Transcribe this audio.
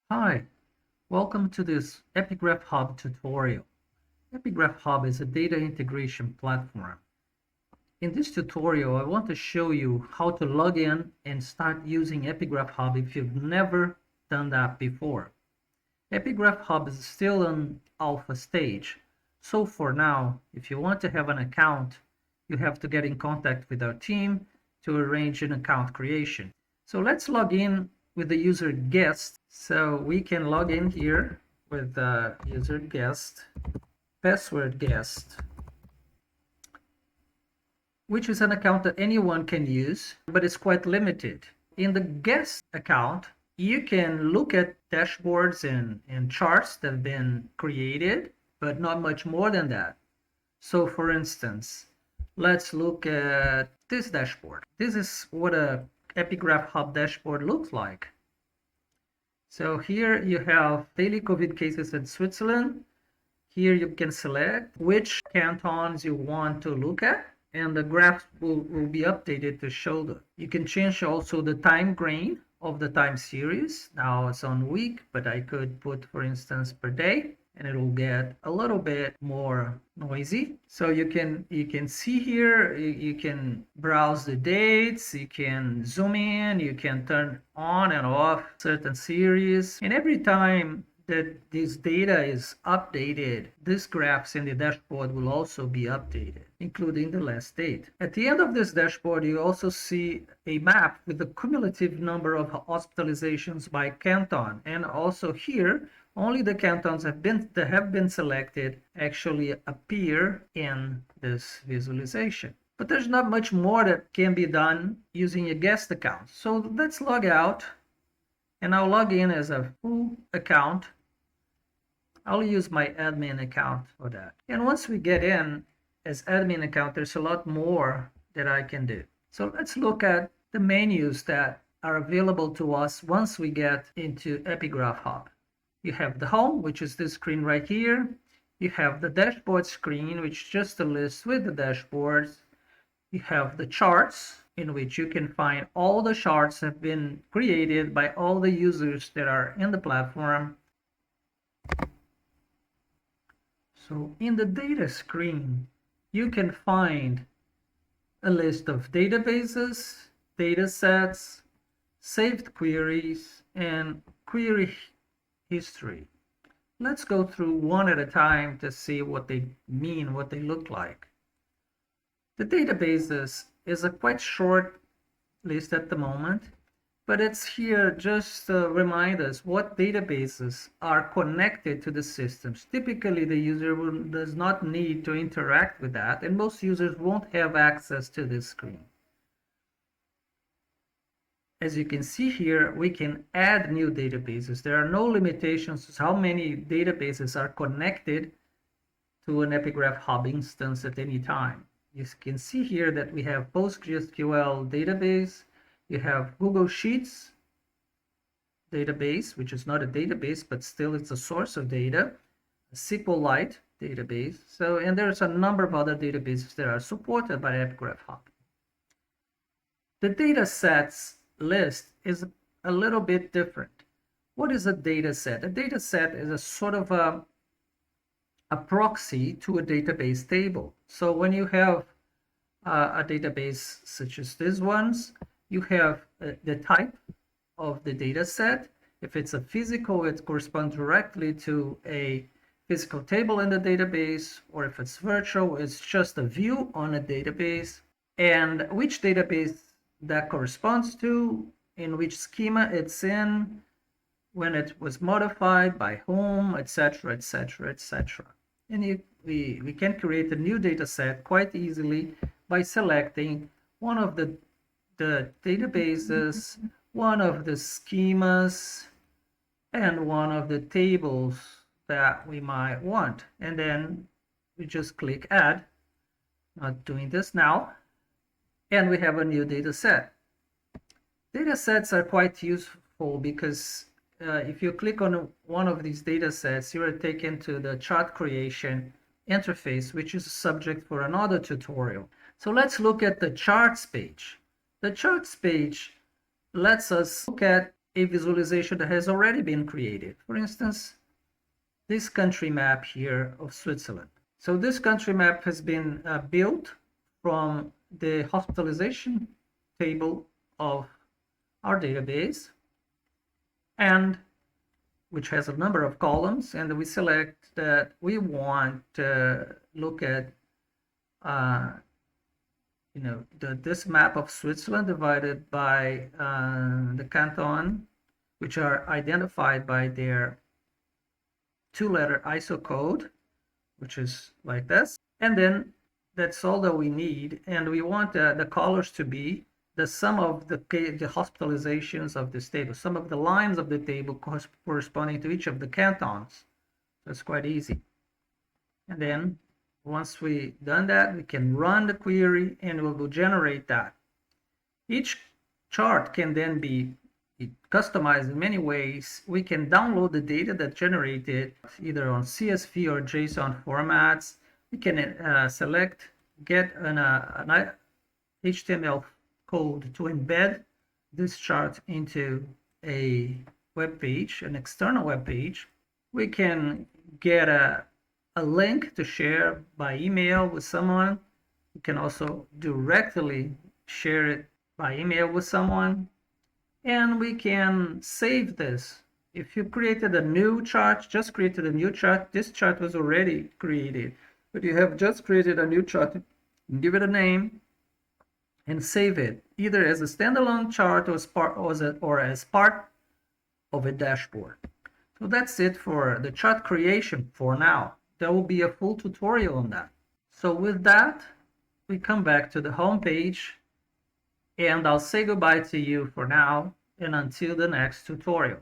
Hi, welcome to this EpiGraphHub tutorial. EpiGraphHub is a data integration platform. In this tutorial, I want to show you how to log in and start using EpiGraphHub if you've never done that before. EpiGraphHub is still in alpha stage, so for now, if you want to have an account, you have to get in contact with our team to arrange an account creation. So let's log in with the user guest. So we can log in here with the user guest, password guest, which is an account that anyone can use, but it's quite limited. In the guest account, you can look at dashboards and charts that have been created, but not much more than that. So for instance, let's look at this dashboard. This is what a EpiGraphHub dashboard looks like. So here you have daily COVID cases in Switzerland. Here you can select which cantons you want to look at, and the graph will be updated to show that. You can change also the time grain of the time series. Now it's on week, but I could put, for instance, per day, and it will get a little bit more noisy. So you can see here, you can browse the dates, you can zoom in, you can turn on and off certain series, and every time that this data is updated, these graphs in the dashboard will also be updated, including the last date. At the end of this dashboard, you also see a map with the cumulative number of hospitalizations by canton, and also here only the cantons that have been selected actually appear in this visualization. But there's not much more that can be done using a guest account. So let's log out, and I'll log in as a full account. I'll use my admin account for that. And once we get in as admin account, there's a lot more that I can do. So let's look at the menus that are available to us once we get into EpiGraphHub. You have the home, which is this screen right here. You have the dashboard screen, which is just a list with the dashboards. You have the charts, in which you can find all the charts that have been created by all the users that are in the platform. So in the data screen, you can find a list of databases, data sets, saved queries, and query history. Let's go through one at a time to see what they mean, what they look like. The databases is a quite short list at the moment, but it's here just to remind us what databases are connected to the systems. Typically, the user does not need to interact with that, and most users won't have access to this screen. As you can see here, we can add new databases. There are no limitations to how many databases are connected to an EpiGraphHub instance at any time. You can see here that we have PostgreSQL database, you have Google Sheets database, which is not a database, but still it's a source of data, a SQLite database. So, and there's a number of other databases that are supported by EpiGraphHub. The data sets list is a little bit different. What is a data set? A data set is a sort of a proxy to a database table. So when you have a database such as these ones, you have the type of the data set. If it's a physical, it corresponds directly to a physical table in the database, or if it's virtual, it's just a view on a database, and which database that corresponds to, in which schema it's in, when it was modified, by whom, etc., etc., etc. And we can create a new data set quite easily by selecting one of the databases, one of the schemas, and one of the tables that we might want. And then we just click add. Not doing this now. And we have a new data set. Data sets are quite useful because if you click on one of these data sets, you are taken to the chart creation interface, which is a subject for another tutorial. So let's look at the charts page. The charts page lets us look at a visualization that has already been created. For instance, this country map here of Switzerland. So this country map has been built from the hospitalization table of our database, and which has a number of columns, and we select that we want to look at this map of Switzerland divided by the canton, which are identified by their two-letter ISO code, which is like this. And then that's all that we need. And we want the colors to be the sum of the hospitalizations of this table, some of the lines of the table corresponding to each of the cantons. So it's quite easy. And then once we've done that, we can run the query and we will generate that. Each chart can then be customized in many ways. We can download the data that generated either on CSV or JSON formats. We can select, get an HTML code to embed this chart into a web page, an external web page. We can get a link to share by email with someone. You can also directly share it by email with someone. And we can save this. If you created a new chart, just created a new chart, this chart was already created, but you have just created a new chart, give it a name, and save it, either as a standalone chart or as part of a dashboard. So that's it for the chart creation for now. There will be a full tutorial on that. So with that, we come back to the home page, and I'll say goodbye to you for now and until the next tutorial.